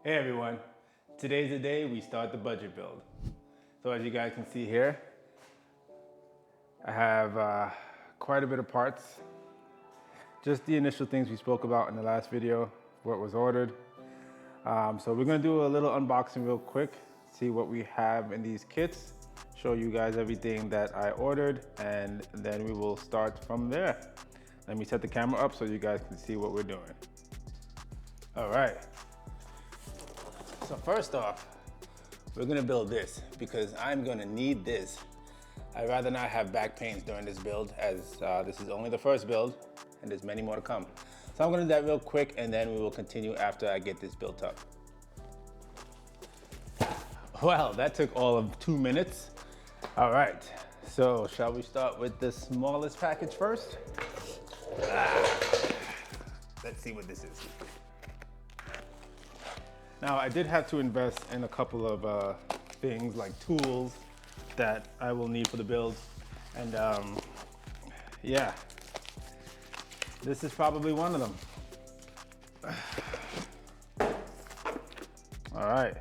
Hey everyone, today's the day we start the budget build. So as you guys can see here, I have quite a bit of parts. Just the initial things we spoke about in the last video, what was ordered. So we're gonna do a little unboxing real quick, see what we have in these kits, show you guys everything that I ordered, and then we will start from there. Let me set the camera up so you guys can see what we're doing. All right. So first off, we're gonna build this because I'm gonna need this. I'd rather not have back pains during this build as this is only the first build and there's many more to come. So I'm gonna do that real quick and then we will continue after I get this built up. Well, that took all of 2 minutes. All right, so shall we start with the smallest package first? Let's see what this is. Now, I did have to invest in a couple of things like tools that I will need for the build. And yeah, this is probably one of them. All right,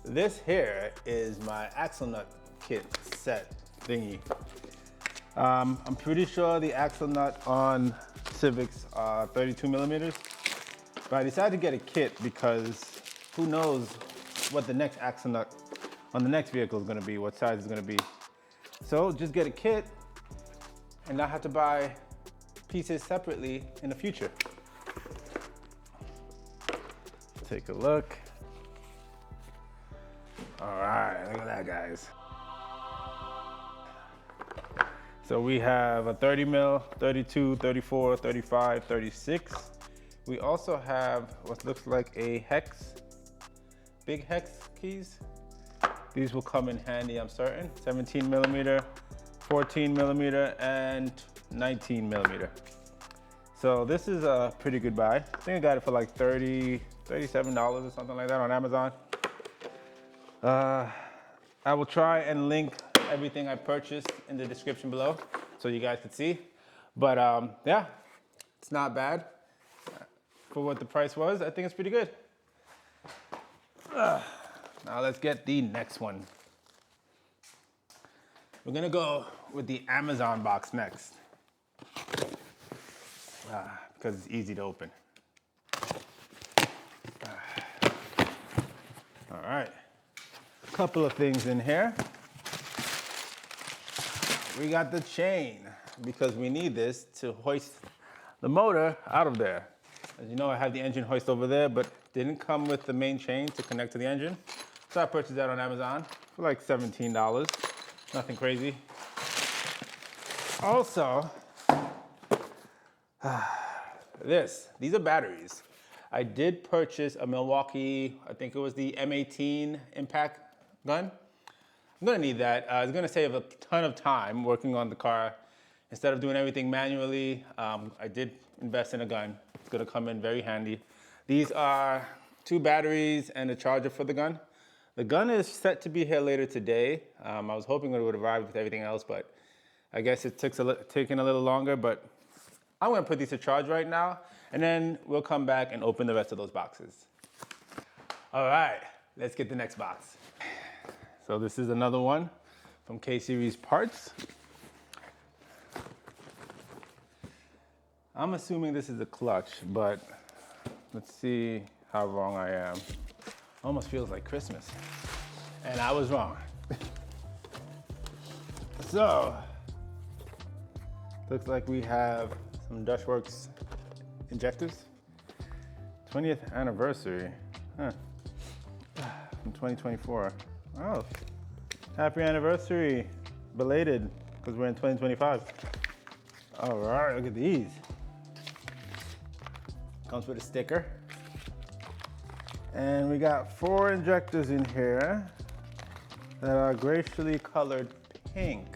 this here is my axle nut kit set thingy. I'm pretty sure the axle nut on Civics are 32 millimeters, but I decided to get a kit because who knows what the next axle nut on the next vehicle is gonna be, what size it's gonna be. So just get a kit and not have to buy pieces separately in the future. Take a look. All right, look at that, guys. So we have a 30 mil, 32, 34, 35, 36. We also have what looks like a hex, big hex keys. These will come in handy, I'm certain. 17 millimeter, 14 millimeter, and 19 millimeter. So this is a pretty good buy. I think I got it for like $37 or something like that on Amazon. I will try and link everything I purchased in the description below so you guys can see. But yeah, it's not bad. For what the price was, I think it's pretty good. Now let's get the next one. We're gonna go with the Amazon box next. Because it's easy to open. All right, a couple of things in here. We got the chain because we need this to hoist the motor out of there. As you know, I have the engine hoist over there, but didn't come with the main chain to connect to the engine. So I purchased that on Amazon for like $17. Nothing crazy. Also, these are batteries. I did purchase a Milwaukee, I think it was the M18 impact gun. I'm gonna need that. It's gonna save a ton of time working on the car. Instead of doing everything manually, I did invest in a gun. It's gonna come in very handy. These are 2 batteries and a charger for the gun. The gun is set to be here later today. I was hoping it would arrive with everything else, but I guess it taking a little longer, but I'm gonna put these to charge right now, and then we'll come back and open the rest of those boxes. All right, let's get the next box. So this is another one from K-Series Parts. I'm assuming this is a clutch, but let's see how wrong I am. Almost feels like Christmas. And I was wrong. So, looks like we have some Dutchworks injectors. 20th anniversary, huh? From 2024. Oh, happy anniversary, belated, because we're in 2025. All right, look at these. Comes with a sticker. And we got 4 injectors in here that are graciously colored pink.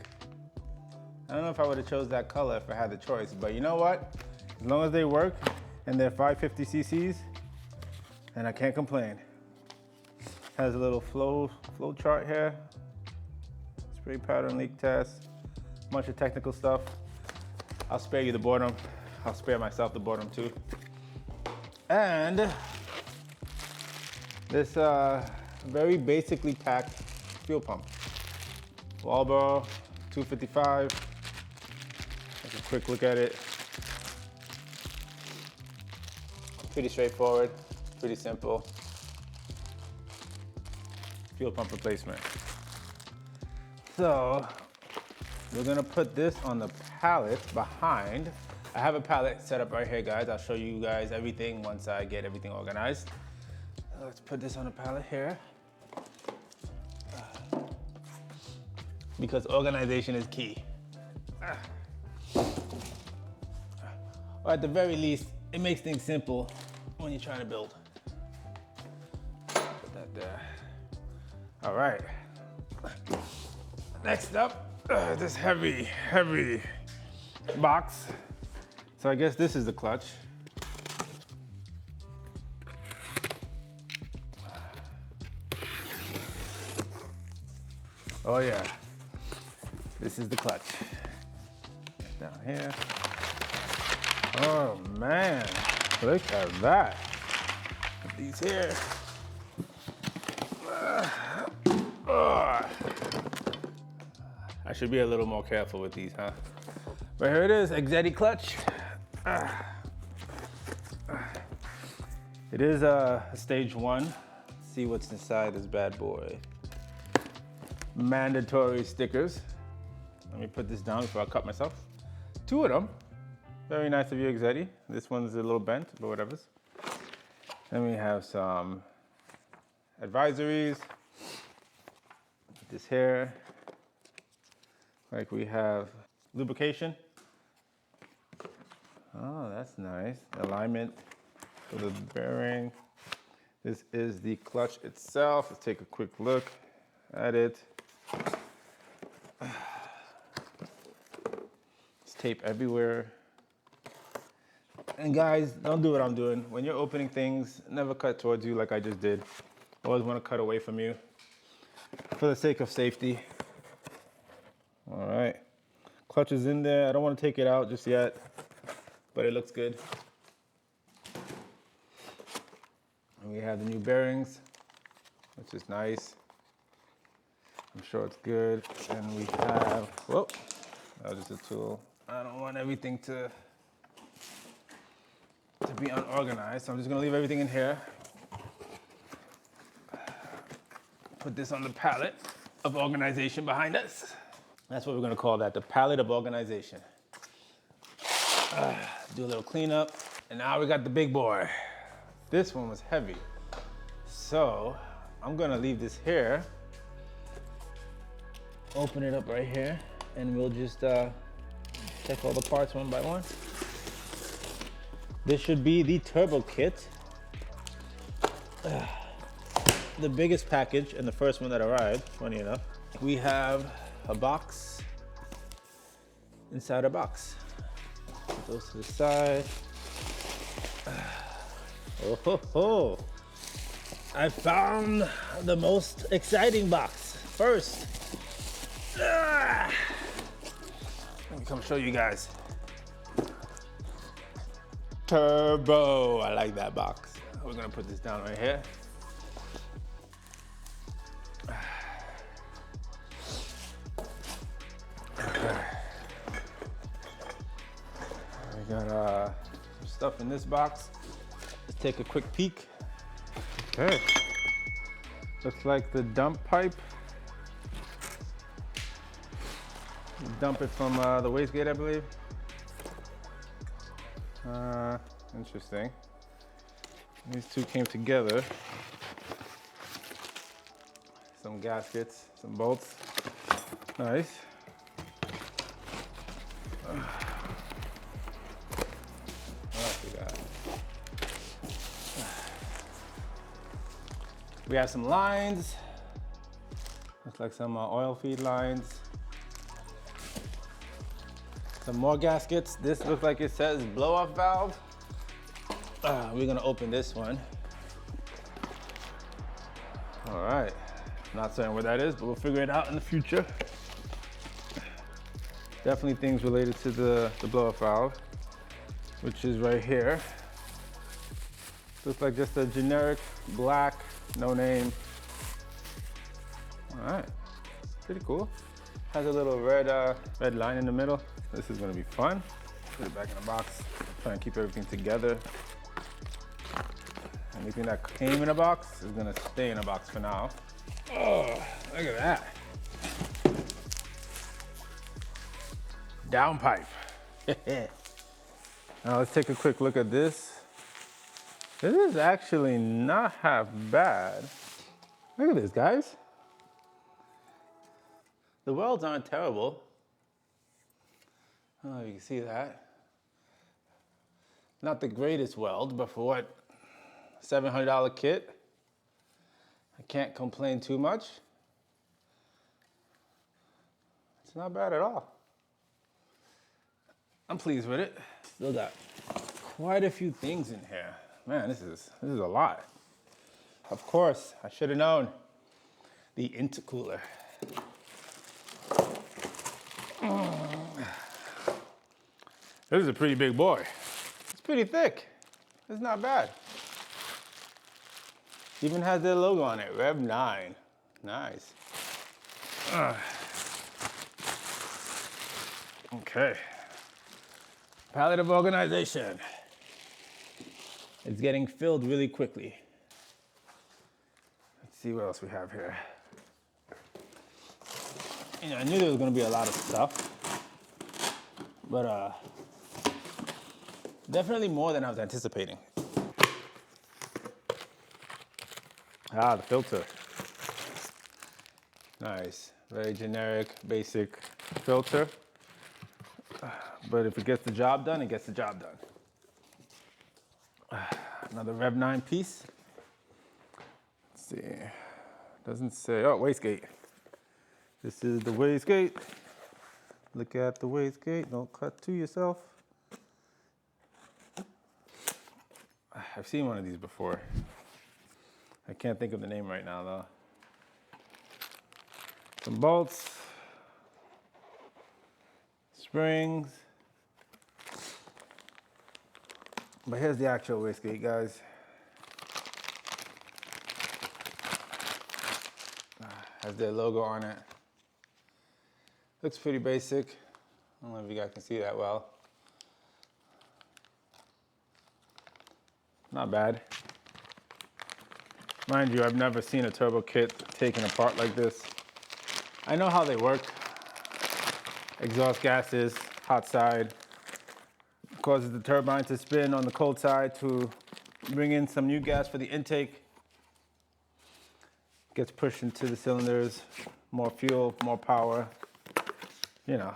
I don't know if I would have chose that color if I had the choice, but you know what? As long as they work and they're 550 cc's, then I can't complain. Has a little flow chart here. Spray pattern leak test, bunch of technical stuff. I'll spare you the boredom. I'll spare myself the boredom too. And This very basically packed fuel pump. Marlboro 255. Take a quick look at it. Pretty straightforward, pretty simple. Fuel pump replacement. So we're gonna put this on the pallet behind. I have a pallet set up right here, guys. I'll show you guys everything once I get everything organized. Let's put this on the pallet here. Because organization is key. Or at the very least, it makes things simple when you're trying to build. Put that there. All right. Next up, this heavy box. So I guess this is the clutch. Oh yeah, this is the clutch. Down here. Oh man, look at that. Put these here. I should be a little more careful with these, huh? But here it is, Exedy clutch. It is a stage 1. Let's see what's inside this bad boy. Mandatory stickers. Let me put this down before I cut myself. 2 of them. Very nice of you, Exedy. This one's a little bent, but whatever. Then we have some advisories. Put this here. Like we have lubrication. Oh, that's nice. Alignment for the bearing. This is the clutch itself. Let's take a quick look at it. It's tape everywhere. And guys, don't do what I'm doing. When you're opening things, never cut towards you like I just did. Always want to cut away from you for the sake of safety. All right, clutch is in there. I don't want to take it out just yet, but it looks good. And we have the new bearings, which is nice. I'm sure it's good. And we have, whoa, that was just a tool. I don't want everything to be unorganized, so I'm just gonna leave everything in here. Put this on the pallet of organization behind us. That's what we're gonna call that, the pallet of organization. Do a little cleanup, and now we got the big boy. This one was heavy. So I'm gonna leave this here, open it up right here, and we'll just check all the parts one by one. This should be the turbo kit. The biggest package and the first one that arrived, funny enough. We have a box inside a box. Put those to the side. Oh ho ho! I found the most exciting box first. Let me come show you guys. Turbo, I like that box. We're gonna put this down right here. We got some stuff in this box. Let's take a quick peek. Okay. Looks like the dump pipe. Dump it from the wastegate, I believe. Interesting. These two came together. Some gaskets, some bolts. Nice. What else we got? We have some lines. Looks like some oil feed lines. Some more gaskets. This looks like it says blow-off valve. We're gonna open this one. All right. Not certain what that is, but we'll figure it out in the future. Definitely things related to the blow-off valve, which is right here. Looks like just a generic black no name. All right, pretty cool. Has a little red line in the middle. This is gonna be fun. Put it back in the box. Try and keep everything together. Anything that came in a box is gonna stay in a box for now. Oh, look at that. Downpipe. Now let's take a quick look at this. This is actually not half bad. Look at this, guys. The welds aren't terrible. Oh, you can see that. Not the greatest weld, but for what, $700 kit? I can't complain too much. It's not bad at all. I'm pleased with it. Still got quite a few things in here. Man, this is a lot. Of course, I should have known. The intercooler. This is a pretty big boy. It's pretty thick. It's not bad. Even has their logo on it, Rev9. Nice. Okay. Palette of organization. It's getting filled really quickly. Let's see what else we have here. You know, I knew there was gonna be a lot of stuff, but definitely more than I was anticipating. Ah, the filter. Nice, very generic, basic filter. But if it gets the job done, it gets the job done. Another Rev9 piece. Let's see, doesn't say, oh, wastegate. This is the wastegate. Look at the wastegate, don't cut to yourself. I've seen one of these before. I can't think of the name right now though. Some bolts, springs. But here's the actual wastegate, guys. Has their logo on it. Looks pretty basic. I don't know if you guys can see that well. Not bad. Mind you, I've never seen a turbo kit taken apart like this. I know how they work. Exhaust gases, hot side, causes the turbine to spin on the cold side to bring in some new gas for the intake. Gets pushed into the cylinders, more fuel, more power. You know,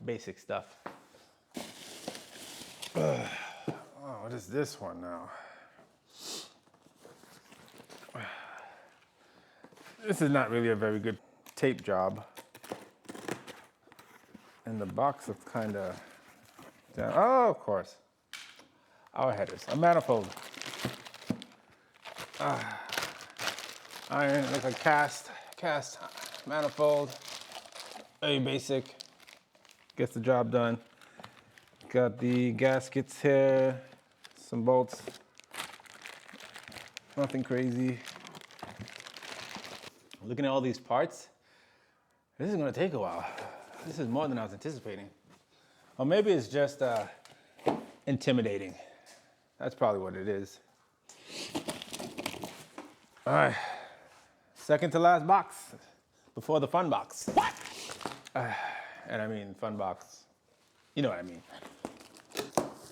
basic stuff. Oh, what is this one now? This is not really a very good tape job. And the box looks kind of, oh, of course. Our headers, a manifold. Iron, like a cast manifold. Very basic, gets the job done. Got the gaskets here, some bolts. Nothing crazy. Looking at all these parts, this is gonna take a while. This is more than I was anticipating. Or maybe it's just intimidating. That's probably what it is. All right, second to last box before the fun box. What? And I mean fun box, you know what I mean.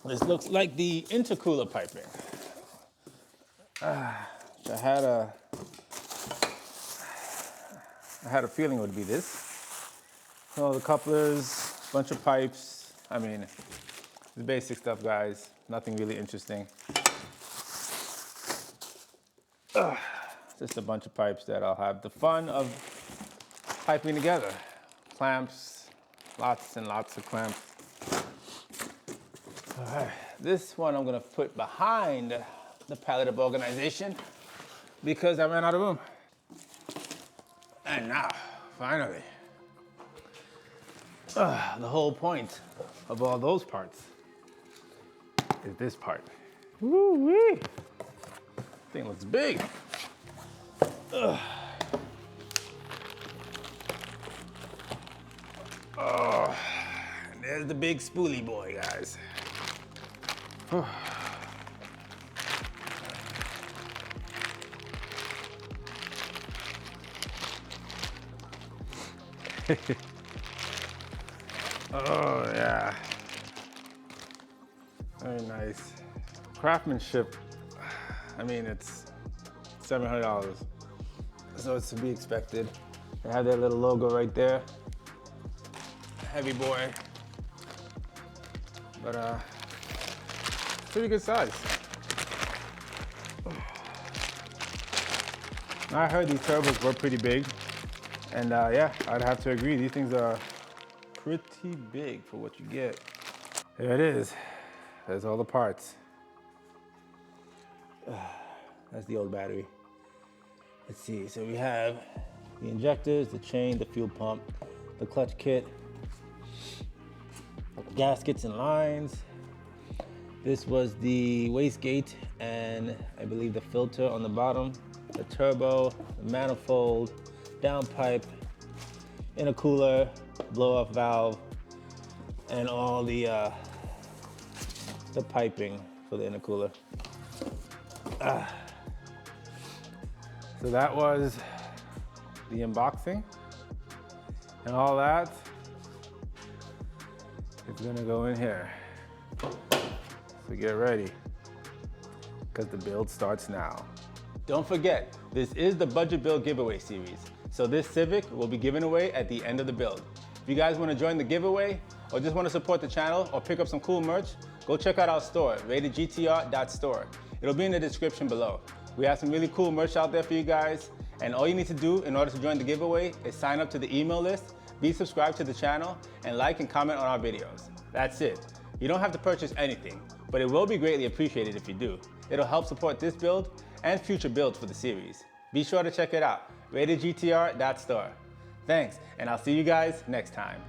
This looks like the intercooler piping. I had a feeling it would be this. So the couplers, bunch of pipes. I mean, the basic stuff, guys. Nothing really interesting. Just a bunch of pipes that I'll have the fun of piping together. Clamps, lots and lots of clamps. All right, this one I'm gonna put behind the palette of organization because I ran out of room. And now, finally, the whole point of all those parts is this part. Woo-wee. Thing looks big. Ugh. Oh, and there's the big spoolie boy, guys. Oh yeah, very nice. Craftsmanship, I mean, it's $700, so it's to be expected. They have that little logo right there. Heavy boy, but pretty good size. I heard these turbos were pretty big, and yeah, I'd have to agree. These things are pretty big for what you get. There it is. There's all the parts. That's the old battery. Let's see, so we have the injectors, the chain, the fuel pump, the clutch kit, gaskets and lines. This was the wastegate and I believe the filter on the bottom, the turbo, the manifold, downpipe, intercooler, blow-off valve, and all the piping for the intercooler. So that was the unboxing, and all that is gonna go in here. So get ready, because the build starts now. Don't forget, this is the budget build giveaway series. So this Civic will be given away at the end of the build. If you guys want to join the giveaway, or just want to support the channel, or pick up some cool merch, go check out our store, ratedgtr.store. It'll be in the description below. We have some really cool merch out there for you guys, and all you need to do in order to join the giveaway is sign up to the email list, be subscribed to the channel, and like and comment on our videos. That's it. You don't have to purchase anything, but it will be greatly appreciated if you do. It'll help support this build and future builds for the series. Be sure to check it out, ratedgtr.store. Thanks, and I'll see you guys next time.